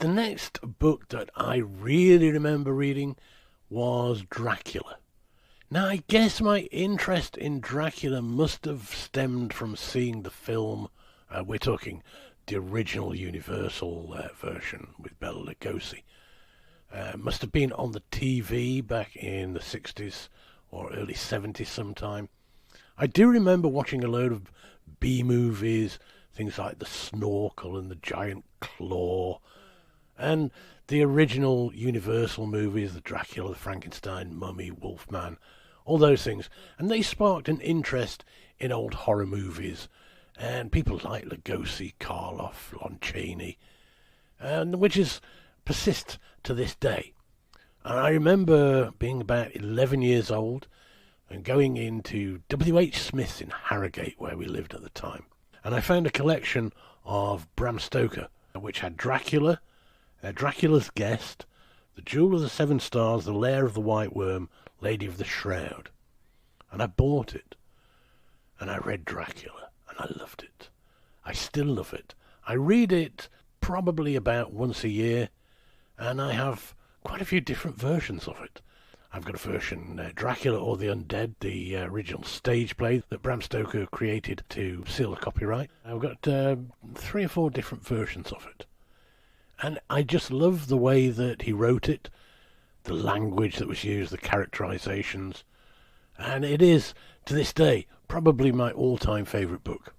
The next book that I really remember reading was Dracula. Now, I guess my interest in Dracula must have stemmed from seeing the film. We're talking the original Universal version with Bela Lugosi. Must have been on the TV back in the 60s or early 70s sometime. I do remember watching a load of B movies, things like The Snorkel and The Giant Claw, and the original Universal movies, the Dracula, the Frankenstein, Mummy, Wolfman, all those things. And they sparked an interest in old horror movies, and people like Lugosi, Karloff, Lon Chaney, and which is persists to this day. And I remember being about 11 years old and going into W.H. Smith's in Harrogate, where we lived at the time. And I found a collection of Bram Stoker, which had Dracula, Dracula's Guest, The Jewel of the Seven Stars, The Lair of the White Worm, Lady of the Shroud. And I bought it. And I read Dracula, and I loved it. I still love it. I read it probably about once a year, and I have quite a few different versions of it. I've got a version, Dracula or the Undead, the original stage play that Bram Stoker created to seal the copyright. I've got 3 or 4 different versions of it. And I just love the way that he wrote it, the language that was used, the characterizations. And it is, to this day, probably my all-time favourite book.